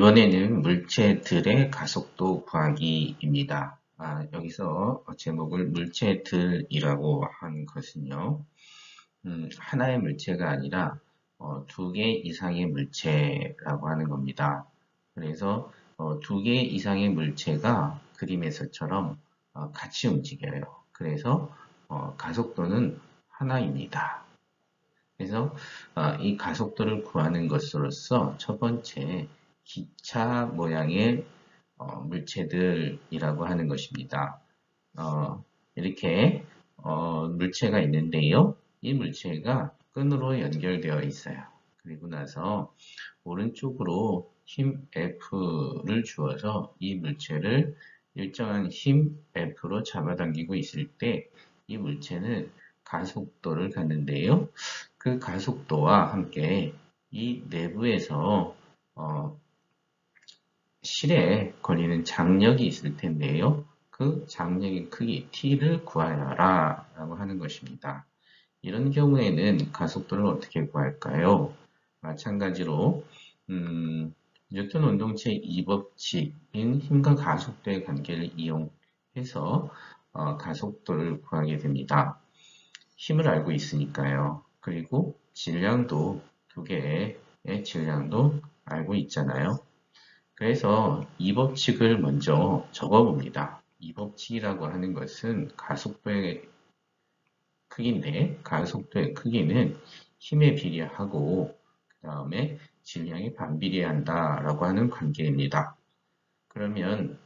이번에는 물체들의 가속도 구하기입니다. 여기서 제목을 물체들이라고 한 것은요, 하나의 물체가 아니라 두 개 이상의 물체라고 하는 겁니다. 그래서 두 개 이상의 물체가 그림에서처럼 같이 움직여요. 그래서 가속도는 하나입니다. 그래서 이 가속도를 구하는 것으로서 첫 번째 기차 모양의 물체들이라고 하는 것입니다. 이렇게 물체가 있는데요. 이 물체가 끈으로 연결되어 있어요. 그리고 나서 오른쪽으로 힘 F를 주어서 이 물체를 일정한 힘 F로 잡아당기고 있을 때 이 물체는 가속도를 갖는데요. 그 가속도와 함께 이 내부에서 실에 걸리는 장력이 있을 텐데요. 그 장력의 크기 T를 구하여라 라고 하는 것입니다. 이런 경우에는 가속도를 어떻게 구할까요? 마찬가지로 뉴턴 운동체 2법칙인 힘과 가속도의 관계를 이용해서 가속도를 구하게 됩니다. 힘을 알고 있으니까요. 그리고 질량도 두 개의 질량도 알고 있잖아요. 그래서 이 법칙을 먼저 적어봅니다. 이 법칙이라고 하는 것은 가속도의 크기인데 가속도의 크기는 힘에 비례하고 그 다음에 질량에 반비례한다라고 하는 관계입니다. 그러면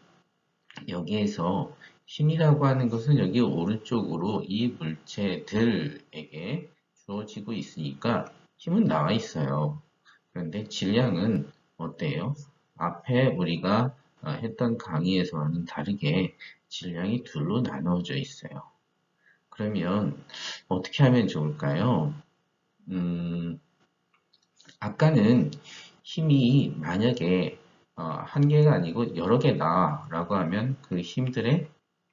여기에서 힘이라고 하는 것은 여기 오른쪽으로 이 물체들에게 주어지고 있으니까 힘은 나와 있어요. 그런데 질량은 어때요? 앞에 우리가 했던 강의에서는 다르게 질량이 둘로 나누어져 있어요. 그러면 어떻게 하면 좋을까요? 아까는 힘이 만약에 한 개가 아니고 여러 개다 라고 하면 그 힘들의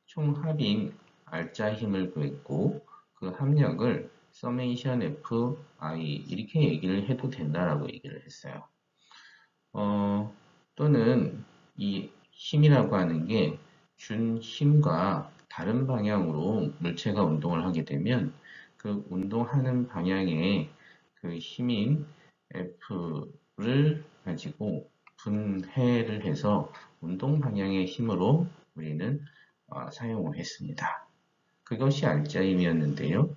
총합인 알짜 힘을 구했고 그 합력을 서메이션 Fi 이렇게 얘기를 해도 된다라고 얘기를 했어요. 또는 이 힘이라고 하는 게 준 힘과 다른 방향으로 물체가 운동을 하게 되면 그 운동하는 방향의 그 힘인 F를 가지고 분해를 해서 운동 방향의 힘으로 우리는 사용을 했습니다. 그것이 알짜 힘이었는데요.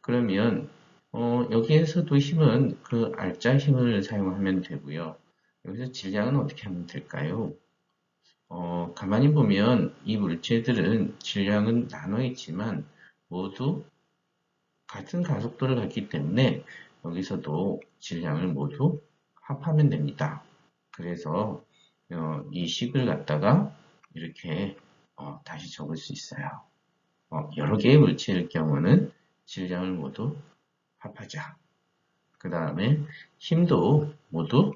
그러면 여기에서도 힘은 그 알짜 힘을 사용하면 되고요. 여기서 질량은 어떻게 하면 될까요? 가만히 보면 이 물체들은 질량은 나눠 있지만 모두 같은 가속도를 갖기 때문에 여기서도 질량을 모두 합하면 됩니다. 그래서 이 식을 갖다가 이렇게 다시 적을 수 있어요. 여러 개의 물체일 경우는 질량을 모두 합하자. 그 다음에 힘도 모두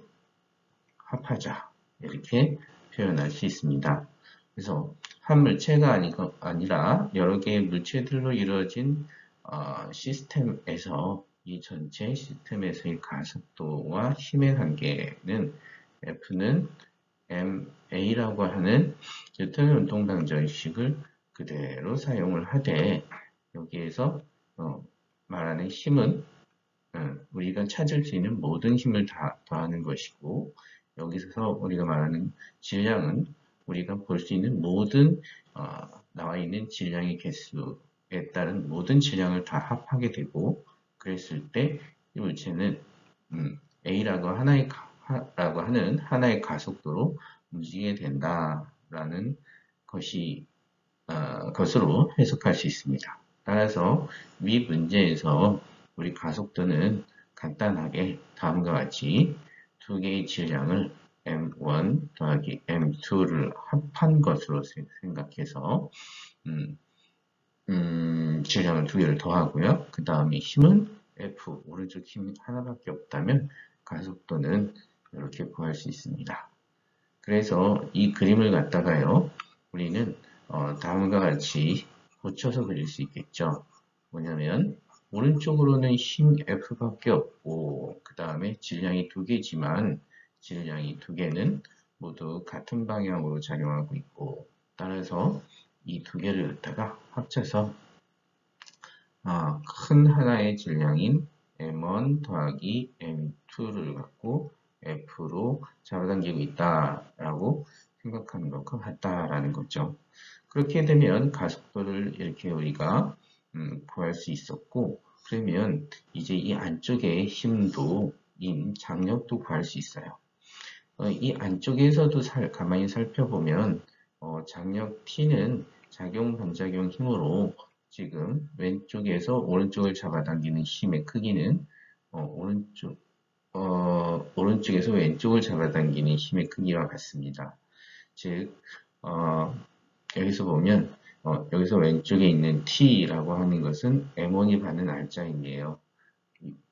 합하자. 이렇게 표현할 수 있습니다. 그래서 한 물체가 아니라 여러 개의 물체들로 이루어진 시스템에서 이 전체 시스템에서의 가속도와 힘의 관계는 F는 ma라고 하는 뉴턴 운동방정식을 그대로 사용을 하되 여기에서 말하는 힘은 우리가 찾을 수 있는 모든 힘을 다 더하는 것이고 여기서 우리가 말하는 질량은 우리가 볼 수 있는 모든 나와 있는 질량의 개수에 따른 모든 질량을 다 합하게 되고 그랬을 때 이 물체는 A라고 하는 하나의 가속도로 움직이게 된다라는 것으로 해석할 수 있습니다. 따라서 위 문제에서 우리 가속도는 간단하게 다음과 같이 두 개의 질량을 M1 더하기 M2를 합한 것으로 생각해서 질량을 두 개를 더하고요. 그 다음에 힘은 F, 오른쪽 힘이 하나밖에 없다면 가속도는 이렇게 구할 수 있습니다. 그래서 이 그림을 갖다가요, 우리는 다음과 같이 고쳐서 그릴 수 있겠죠. 뭐냐면 오른쪽으로는 힘 F밖에 없고 그 다음에 질량이 두 개지만 질량이 두 개는 모두 같은 방향으로 작용하고 있고, 따라서 이 두 개를 갖다가 합쳐서 큰 하나의 질량인 M1 더하기 M2를 갖고 F로 잡아당기고 있다라고 생각하는 것과 같다라는 거죠. 그렇게 되면 가속도를 이렇게 우리가 구할 수 있었고, 그러면 이제 이 안쪽의 힘도, 장력도 구할 수 있어요. 이 안쪽에서도 가만히 살펴보면 장력 T는 작용 반작용 힘으로 지금 왼쪽에서 오른쪽을 잡아당기는 힘의 크기는 오른쪽에서 왼쪽을 잡아당기는 힘의 크기와 같습니다. 즉 여기서 보면 여기서 왼쪽에 있는 T라고 하는 것은 M1이 받는 알짜임이에요.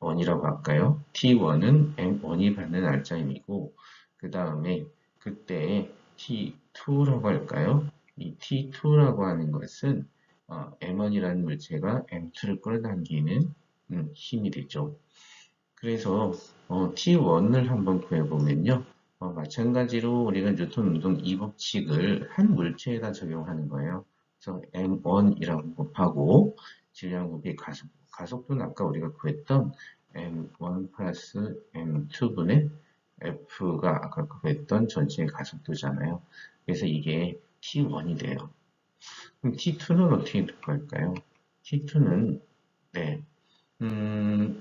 1이라고 할까요? T1은 M1이 받는 알짜임이고, 그 다음에 그때 T2라고 할까요? 이 T2라고 하는 것은 M1이라는 물체가 M2를 끌어당기는 힘이 되죠. 그래서 T1을 한번 구해보면요. 마찬가지로 우리가 뉴턴 운동 이 법칙을 한 물체에다 적용하는 거예요. 그래서 M1이라고 곱하고 질량 곱이 가속도는 아까 우리가 구했던 M1 플러스 M2분의 F가 아까 구했던 전체의 가속도잖아요. 그래서 이게 T1이 돼요. 그럼 T2는 어떻게 될까요? T2는 네,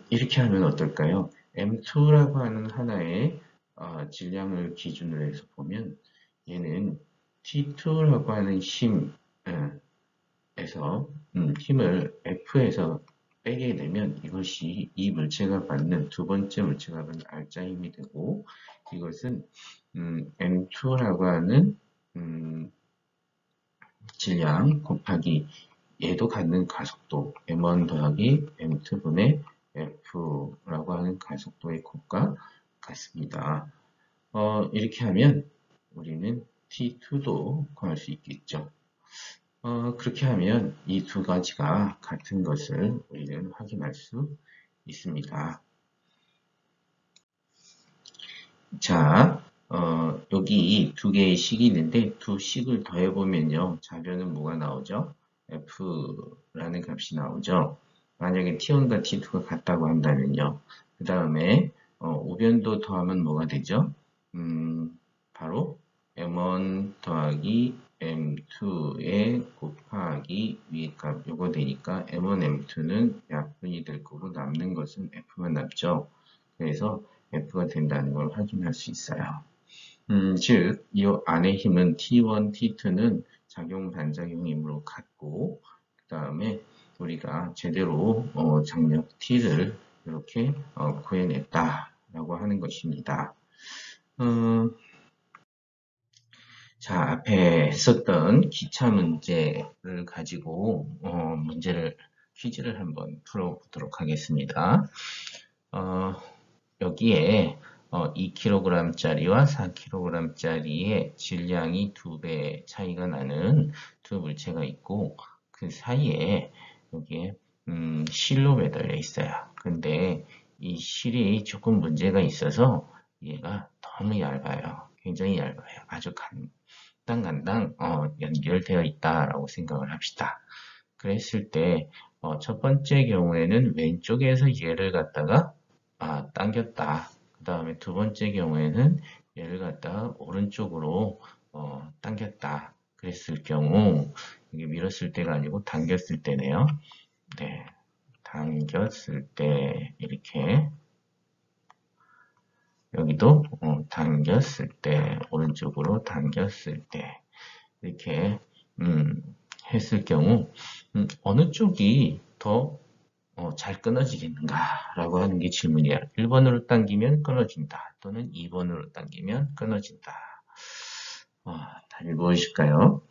이렇게 하면 어떨까요? M2라고 하는 하나의 질량을 기준으로 해서 보면 얘는 T2라고 하는 힘에서 힘을 F에서 빼게 되면 이것이 이 물체가 받는 두 번째 물체가 받는 알짜 힘이 되고, 이것은 M2라고 하는 질량 곱하기 얘도 갖는 가속도 M1 더하기 M2분의 F라고 하는 가속도의 곱과 같습니다. 이렇게 하면 우리는 T2도 구할 수 있겠죠. 그렇게 하면 이 두 가지가 같은 것을 우리는 확인할 수 있습니다. 자, 여기 두 개의 식이 있는데 두 식을 더해보면요. 좌변은 뭐가 나오죠? F라는 값이 나오죠. 만약에 T1과 T2가 같다고 한다면요. 그 다음에 우변도 더하면 뭐가 되죠? 바로 M1 더하기 M2에 곱하기 위의 값 요거 되니까 M1, M2는 약분이 될 거고 남는 것은 F만 남죠. 그래서 F가 된다는 걸 확인할 수 있어요. 즉, 이 안의 힘은 T1, T2는 작용 반작용 힘으로 같고, 그 다음에 우리가 제대로 장력 T를 이렇게 구해냈다라고 하는 것입니다. 자, 앞에 했었던 기차 문제를 가지고 퀴즈를 한번 풀어보도록 하겠습니다. 여기에 2kg짜리와 4kg짜리의 질량이 2배 차이가 나는 두 물체가 있고, 그 사이에 여기에 실로 매달려 있어요. 근데 이 실이 조금 문제가 있어서 얘가 너무 얇아요. 굉장히 얇아요. 아주 간당 연결되어 있다라고 생각을 합시다. 그랬을 때 첫 번째 경우에는 왼쪽에서 얘를 갖다가 당겼다. 그 다음에 두 번째 경우에는 얘를 갖다가 오른쪽으로 당겼다. 그랬을 경우 이게 밀었을 때가 아니고 당겼을 때네요. 네, 당겼을 때 이렇게 여기도 당겼을 때 오른쪽으로 당겼을 때 이렇게 했을 경우 어느 쪽이 더 잘 끊어지겠는가 라고 하는 게 질문이야. 1번으로 당기면 끊어진다. 또는 2번으로 당기면 끊어진다. 답이 무엇일까요?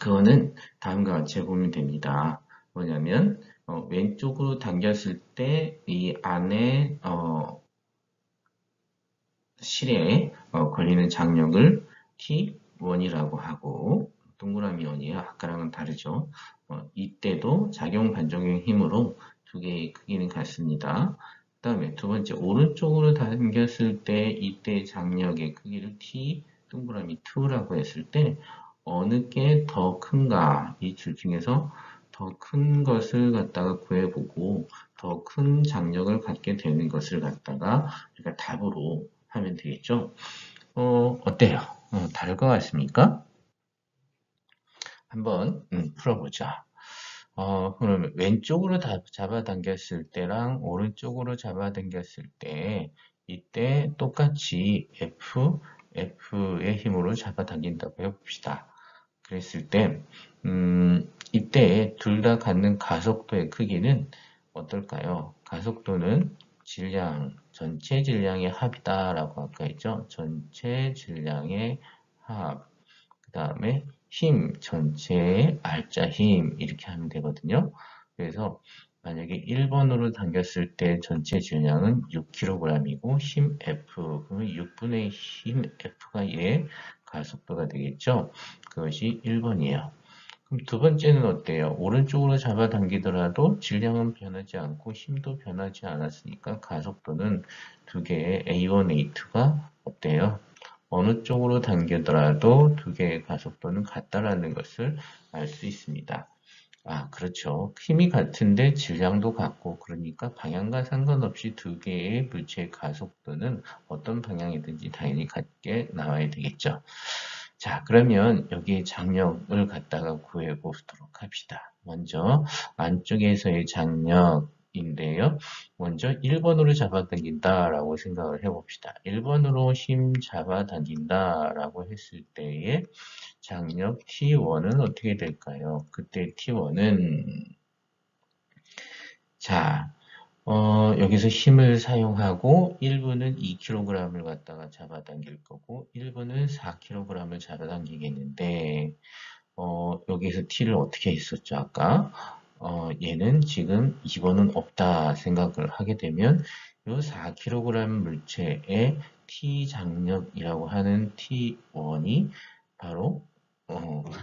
그거는 다음과 같이 해보면 됩니다. 뭐냐면 왼쪽으로 당겼을 때 이 안에 실에 걸리는 장력을 T1이라고 하고, 동그라미 원이에요. 아까랑은 다르죠. 이때도 작용 반작용 힘으로 두 개의 크기는 같습니다. 다음에 두 번째, 오른쪽으로 당겼을 때 이때 장력의 크기를 T 동그라미 2라고 했을 때 어느 게 더 큰가? 이 둘 중에서 더 큰 것을 갖다가 구해보고 더 큰 장력을 갖게 되는 것을 갖다가 우리가 답으로 하면 되겠죠? 어때요? 다를 것 같습니까? 한번 풀어보자. 그러면 왼쪽으로 잡아당겼을 때랑 오른쪽으로 잡아당겼을 때 이때 똑같이 F의 힘으로 잡아당긴다고 해봅시다. 그랬을 때 이때 둘 다 갖는 가속도의 크기는 어떨까요? 가속도는 질량, 전체 질량의 합이다라고 아까 했죠? 전체 질량의 합. 그 다음에 힘, 전체의 알짜 힘 이렇게 하면 되거든요. 그래서 만약에 1번으로 당겼을 때 전체 질량은 6kg이고 힘 F, 그러면 6분의 힘 F가 얘 가속도가 되겠죠. 그것이 1번이에요. 그럼 두 번째는 어때요? 오른쪽으로 잡아당기더라도 질량은 변하지 않고 힘도 변하지 않았으니까 가속도는 두 개의 A1, A2가 어때요? 어느 쪽으로 당기더라도 두 개의 가속도는 같다라는 것을 알 수 있습니다. 아, 그렇죠. 힘이 같은데 질량도 같고, 그러니까 방향과 상관없이 두 개의 물체의 가속도는 어떤 방향이든지 당연히 같게 나와야 되겠죠. 자, 그러면 여기에 장력을 갖다가 구해 보도록 합시다. 먼저 안쪽에서의 장력인데요. 먼저 1번으로 잡아당긴다라고 생각을 해봅시다. 1번으로 힘 잡아당긴다라고 했을 때의 장력 T1은 어떻게 될까요? 그때 T1은 자, 여기서 힘을 사용하고 1분은 2kg을 갖다가 잡아당길 거고 1분은 4kg을 잡아당기겠는데 여기서 T를 어떻게 했었죠? 아까 얘는 지금 2번은 없다 생각을 하게 되면 이 4kg 물체의 T 장력이라고 하는 T1이 바로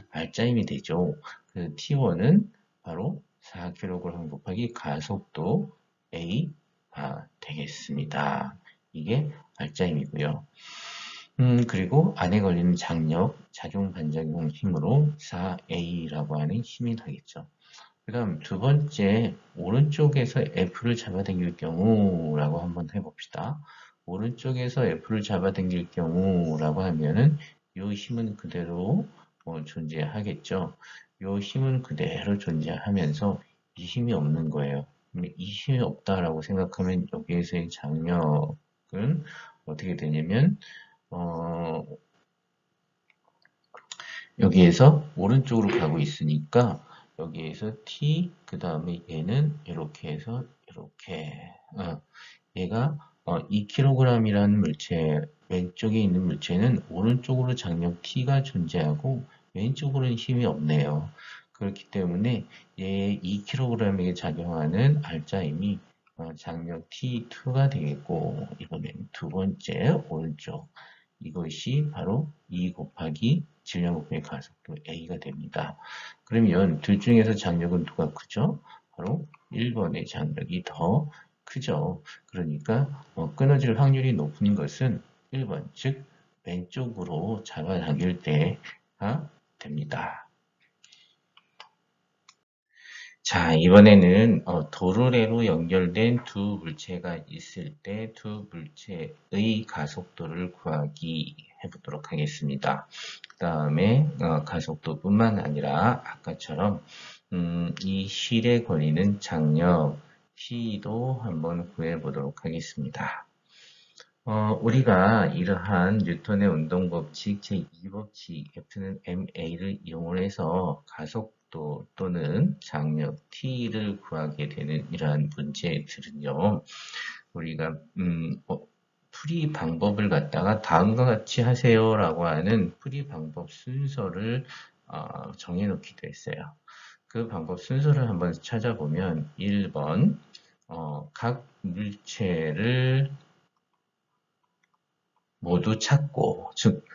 알짜임이 되죠. 그 T1은 바로 4kg 곱하기 가속도 A가 되겠습니다. 이게 알짜임이고요. 그리고 안에 걸리는 장력, 작용 반작용 힘으로 4A라고 하는 힘이 나겠죠. 그 다음 두 번째, 오른쪽에서 F를 잡아당길 경우라고 한번 해봅시다. 오른쪽에서 F를 잡아당길 경우라고 하면은 이 힘은 그대로 존재하겠죠. 이 힘은 그대로 존재하면서 이 힘이 없는 거예요. 이 힘이 없다라고 생각하면 여기에서의 장력은 어떻게 되냐면 여기에서 오른쪽으로 가고 있으니까 여기에서 T 그 다음에 얘는 이렇게 해서 이렇게 얘가 2kg이라는 물체 왼쪽에 있는 물체는 오른쪽으로 장력 T가 존재하고 왼쪽으로는 힘이 없네요. 그렇기 때문에 얘 2kg에게 작용하는 알짜힘이 장력 T2가 되겠고 이번엔 두 번째 오른쪽 이것이 바로 2 곱하기 질량 곱하기 가속도 A가 됩니다. 그러면 둘 중에서 장력은 누가 크죠? 바로 1번의 장력이 더 크죠. 그러니까 끊어질 확률이 높은 것은 1번, 즉 왼쪽으로 잡아당길 때가 됩니다. 자, 이번에는 도르래로 연결된 두 물체가 있을 때 두 물체의 가속도를 구하기 해보도록 하겠습니다. 그 다음에 가속도뿐만 아니라 아까처럼 이 실에 걸리는 장력 T도 한번 구해보도록 하겠습니다. 우리가 이러한 뉴턴의 운동법칙 제2법칙 F는 ma를 이용해서 가속도 또는 장력 T를 구하게 되는 이러한 문제들은요. 우리가 풀이 방법을 갖다가 다음과 같이 하세요라고 하는 풀이 방법 순서를 정해놓기도 했어요. 그 방법 순서를 한번 찾아보면 1번 각 물체를 모두 찾고, 즉,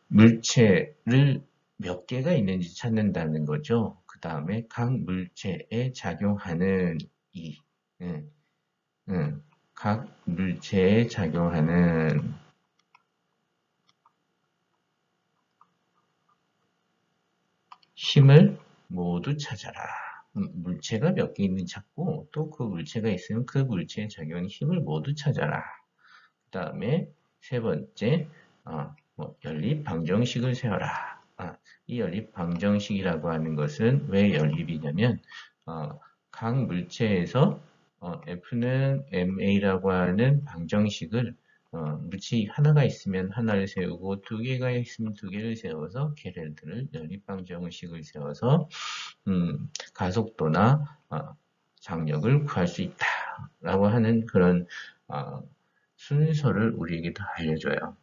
물체를 몇 개가 있는지 찾는다는 거죠. 그 다음에 각 물체에 작용하는 이, 응, 응, 각 물체에 작용하는 힘을 모두 찾아라. 물체가 몇 개 있는지 찾고 또 그 물체가 있으면 그 물체에 작용하는 힘을 모두 찾아라. 그 다음에 세 번째, 연립 방정식을 세워라. 이 연립 방정식이라고 하는 것은 왜 연립이냐면 각 물체에서 F는 MA라고 하는 방정식을 물체 하나가 있으면 하나를 세우고 두 개가 있으면 두 개를 세워서 걔네들을 연립 방정식을 세워서 가속도나 장력을 구할 수 있다라고 하는 그런 순서를 우리에게 다 알려줘요.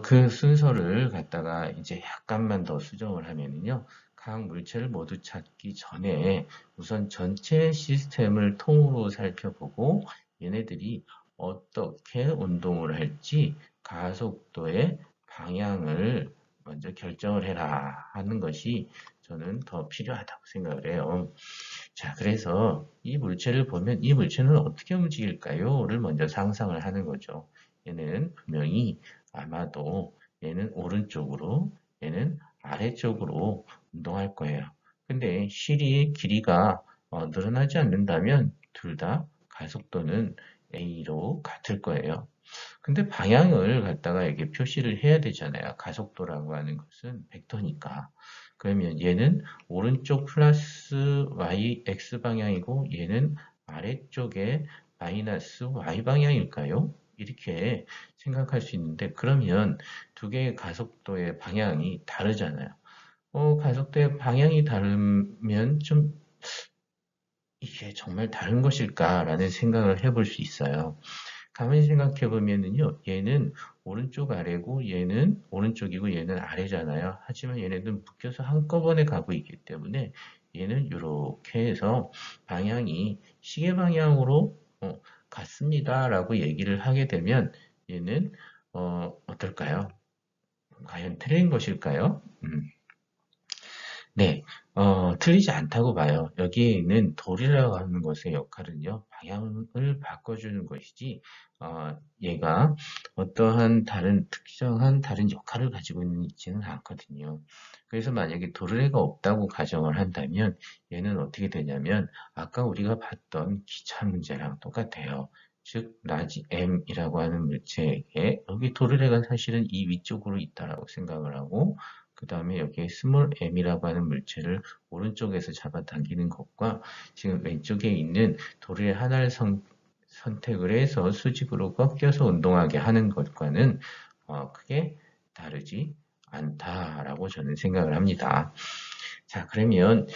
그 순서를 갖다가 이제 약간만 더 수정을 하면은요, 각 물체를 모두 찾기 전에 우선 전체 시스템을 통으로 살펴보고 얘네들이 어떻게 운동을 할지 가속도의 방향을 먼저 결정을 해라 하는 것이 저는 더 필요하다고 생각을 해요. 자, 그래서 이 물체를 보면 이 물체는 어떻게 움직일까요?를 먼저 상상을 하는 거죠. 얘는 분명히 아마도 얘는 오른쪽으로, 얘는 아래쪽으로 운동할 거예요. 근데 실이 길이가 늘어나지 않는다면 둘 다 가속도는 A로 같을 거예요. 근데 방향을 갖다가 이게 표시를 해야 되잖아요. 가속도라고 하는 것은 벡터니까. 그러면 얘는 오른쪽 플러스 y x 방향이고 얘는 아래쪽에 마이너스 y 방향일까요? 이렇게 생각할 수 있는데 그러면 두 개의 가속도의 방향이 다르잖아요. 가속도의 방향이 다르면 좀 이게 정말 다른 것일까라는 생각을 해볼 수 있어요. 가만히 생각해 보면은요, 얘는 오른쪽 아래고 얘는 오른쪽이고 얘는 아래잖아요. 하지만 얘네들은 묶여서 한꺼번에 가고 있기 때문에 얘는 이렇게 해서 방향이 시계 방향으로 같습니다라고 얘기를 하게 되면 얘는 어떨까요? 과연 틀린 것일까요? 네, 틀리지 않다고 봐요. 여기에 있는 돌이라고 하는 것의 역할은요, 방향을 바꿔주는 것이지, 얘가 어떠한 다른 특정한 다른 역할을 가지고 있지는 않거든요. 그래서 만약에 도르래가 없다고 가정을 한다면 얘는 어떻게 되냐면 아까 우리가 봤던 기차 문제랑 똑같아요. 즉 라지 M이라고 하는 물체에게 여기 도르래가 사실은 이 위쪽으로 있다라고 생각을 하고 그 다음에 여기에 스몰 m이라고 하는 물체를 오른쪽에서 잡아당기는 것과 지금 왼쪽에 있는 돌의 하나를 선택을 해서 수직으로 꺾여서 운동하게 하는 것과는 크게 다르지 않다라고 저는 생각을 합니다. 자, 그러면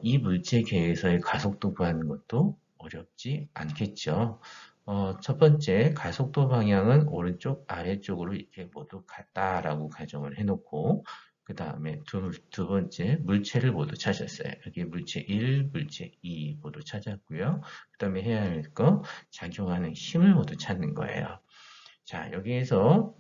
이 물체계에서의 가속도 구하는 것도 어렵지 않겠죠. 첫 번째 가속도 방향은 오른쪽 아래쪽으로 이렇게 모두 같다라고 가정을 해놓고 그 다음에 두 번째 물체를 모두 찾았어요. 여기 물체 1, 물체 2 모두 찾았고요. 그 다음에 해야 할 거 작용하는 힘을 모두 찾는 거예요. 자, 여기에서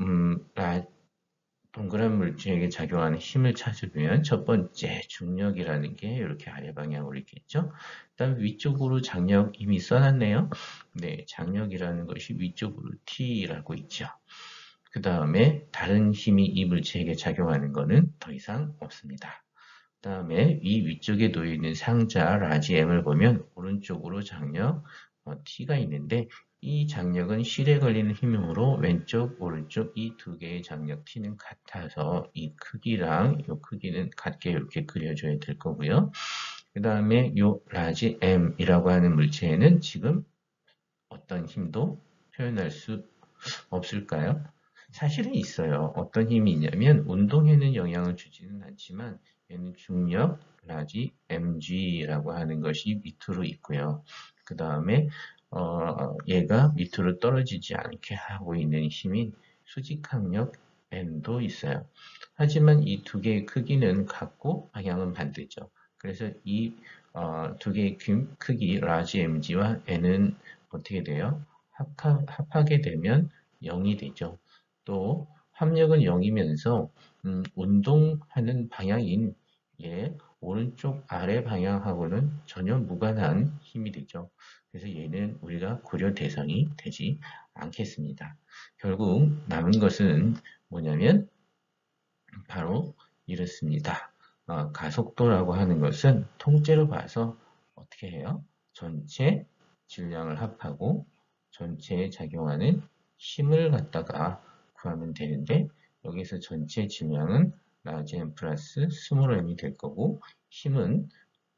동그란 물체에게 작용하는 힘을 찾으면 첫 번째 중력이라는 게 이렇게 아래 방향으로 있겠죠. 그다음 위쪽으로 장력 이미 써놨네요. 네, 장력이라는 것이 위쪽으로 T라고 있죠. 그 다음에 다른 힘이 이 물체에게 작용하는 것은 더 이상 없습니다. 그 다음에 이 위쪽에 놓여 있는 상자 라지 M을 보면 오른쪽으로 장력 T가 있는데 이 장력은 실에 걸리는 힘으로 왼쪽, 오른쪽 이 두 개의 장력 T는 같아서 이 크기랑 이 크기는 같게 이렇게 그려줘야 될 거고요. 그 다음에 이 라지 M이라고 하는 물체에는 지금 어떤 힘도 표현할 수 없을까요? 사실은 있어요. 어떤 힘이 있냐면 운동에는 영향을 주지는 않지만 얘는 중력 라지 mg라고 하는 것이 밑으로 있고요. 그 다음에 얘가 밑으로 떨어지지 않게 하고 있는 힘인 수직항력 n도 있어요. 하지만 이 두 개의 크기는 같고 방향은 반대죠. 그래서 이 두 개의 크기 라지 mg와 n은 어떻게 돼요? 합하게 되면 0이 되죠. 또 합력은 0이면서 운동하는 방향인 예, 오른쪽 아래 방향하고는 전혀 무관한 힘이 되죠. 그래서 얘는 우리가 고려 대상이 되지 않겠습니다. 결국 남은 것은 뭐냐면 바로 이렇습니다. 가속도라고 하는 것은 통째로 봐서 어떻게 해요? 전체 질량을 합하고 전체에 작용하는 힘을 갖다가 구하면 되는데 여기서 전체 질량은 라지 m 플러스 스몰 m이 될 거고 힘은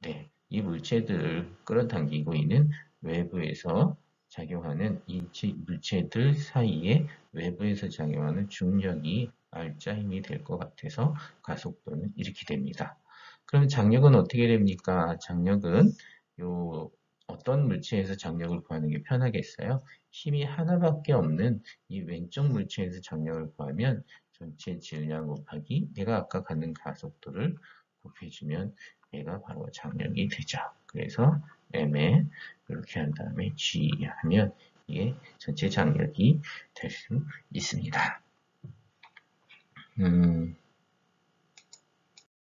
네, 이 물체들을 끌어당기고 있는 외부에서 작용하는 이 물체들 사이에 외부에서 작용하는 중력이 R자 힘이 될 것 같아서 가속도는 이렇게 됩니다. 그럼 장력은 어떻게 됩니까? 장력은 요 어떤 물체에서 장력을 구하는 게 편하겠어요? 힘이 하나밖에 없는 이 왼쪽 물체에서 장력을 구하면 전체 질량 곱하기 내가 아까 갖는 가속도를 곱해주면 얘가 바로 장력이 되죠. 그래서 M에 이렇게 한 다음에 G 하면 이게 전체 장력이 될 수 있습니다.